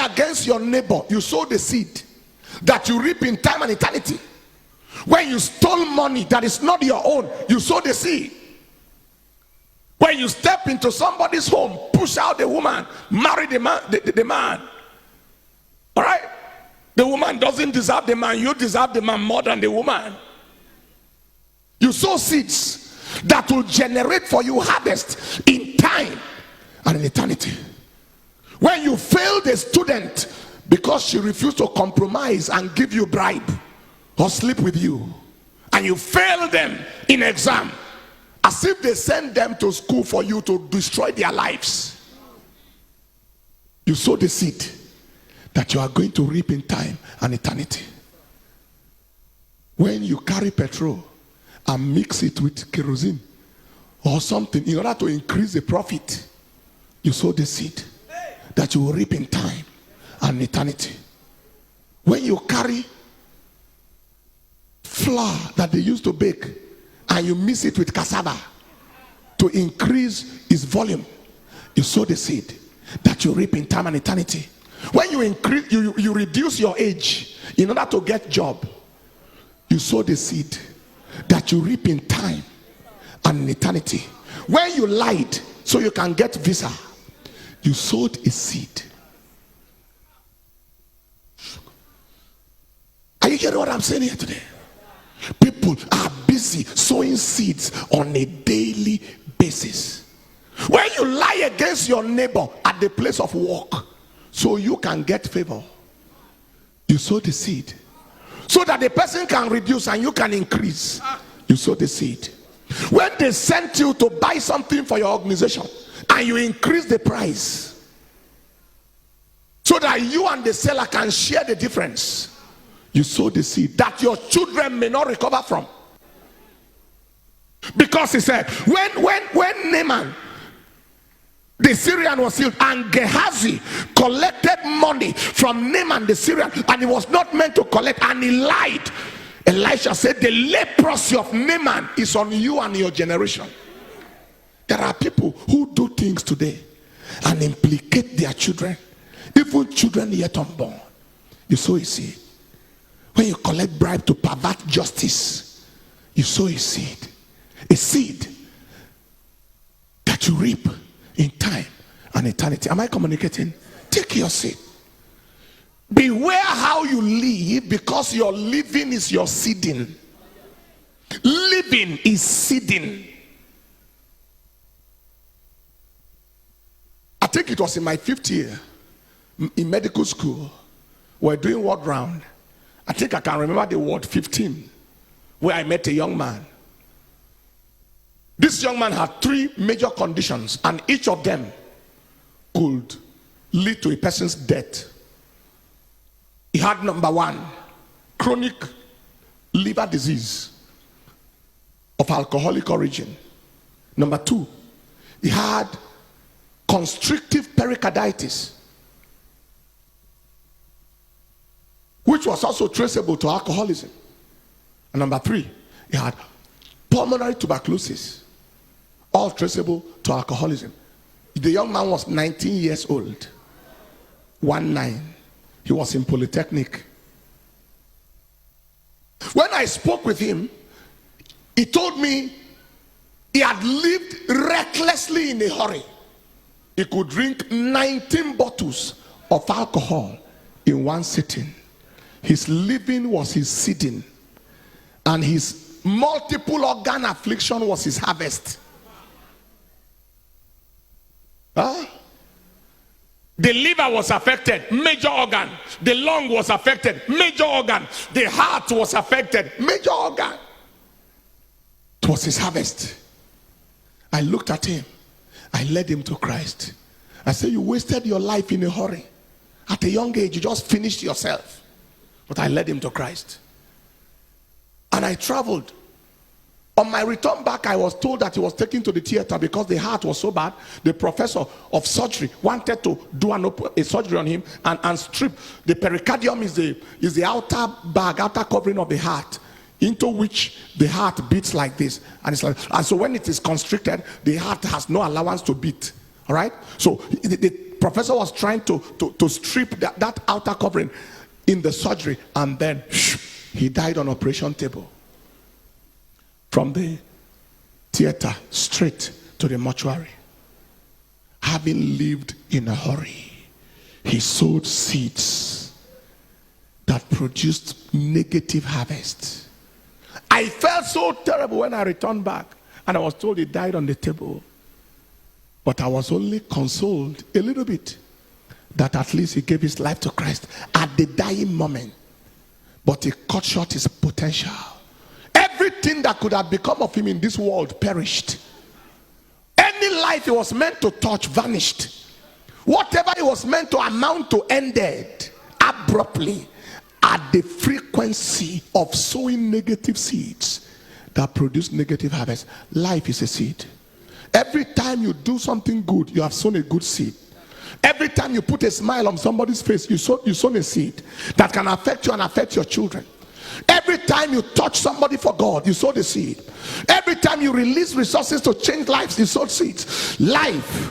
lie against your neighbor, you sow the seed that you reap in time and eternity. When you stole money that is not your own, you sow the seed. When you step into somebody's home, push out the woman, marry the man, the man. All right? The woman doesn't deserve the man. You deserve the man more than the woman. You sow seeds that will generate for you harvest in time and in eternity. When you fail the student because she refused to compromise and give you bribe or sleep with you, and you fail them in exam, as if they send them to school for you to destroy their lives, you sow the seed that you are going to reap in time and eternity. When you carry petrol and mix it with kerosene or something in order to increase the profit, you sow the seed that you will reap in time and eternity. When you carry flour that they used to bake and you mix it with cassava to increase its volume, you sow the seed that you reap in time and eternity. When you increase, you reduce your age in order to get job, you sow the seed that you reap in time and in eternity. When you lied so you can get visa, you sowed a seed. Are you hearing what I'm saying here today? People are busy sowing seeds on a daily basis. When you lie against your neighbor at the place of work so you can get favor, you sow the seed so that the person can reduce and you can increase. You sow the seed. When they sent you to buy something for your organization and you increase the price so that you and the seller can share the difference, you sow the seed that your children may not recover from. Because he said, when Naaman the Syrian was healed and Gehazi collected money from Naaman the Syrian, and he was not meant to collect, and he lied, Elisha said, the leprosy of Naaman is on you and your generation. There are people who do things today and implicate their children, even children yet unborn. You sow a seed. When you collect bribe to pervert justice, you sow a seed. A seed that you reap in time and eternity. Am I communicating? Take your seed. Beware how you live, because your living is your seeding. Living is seeding. I think it was in my 5th year in medical school. We're doing ward round. I think I can remember the ward 15 where I met a young man. This young man had 3 major conditions, and each of them could lead to a person's death. He had number 1, chronic liver disease of alcoholic origin. Number 2, he had constrictive pericarditis, which was also traceable to alcoholism. And number 3, he had pulmonary tuberculosis, all traceable to alcoholism. The young man was 19 years old. 19. He was in Polytechnic. When I spoke with him, he told me he had lived recklessly in a hurry. He could drink 19 bottles of alcohol in one sitting. His living was his seeding, and his multiple organ affliction was his harvest. The liver was affected, major organ. The lung was affected, major organ. The heart was affected, major organ. It was his harvest. I looked at him. I led him to Christ. I said, you wasted your life in a hurry. At a young age, you just finished yourself. But I led him to Christ. And I traveled. On my return back, I was told that he was taken to the theater because the heart was so bad. The professor of surgery wanted to do a surgery on him and strip. The pericardium is the outer bag, outer covering of the heart, into which the heart beats like this. And it's like, and so when it is constricted, the heart has no allowance to beat. All right? So the professor was trying to strip that outer covering in the surgery, and then he died on operation table. From the theater straight to the mortuary. Having lived in a hurry, he sowed seeds that produced negative harvest. I felt so terrible when I returned back and I was told he died on the table. But I was only consoled a little bit that at least he gave his life to Christ at the dying moment. But he cut short his potential. Everything that could have become of him in this world perished. Any life he was meant to touch vanished. Whatever he was meant to amount to ended abruptly at the frequency of sowing negative seeds that produce negative harvest. Life is a seed. Every time you do something good, you have sown a good seed. Every time you put a smile on somebody's face, you sown a seed that can affect you and affect your children. Every time you touch somebody for God, you sow the seed. Every time you release resources to change lives, you sow seeds. Life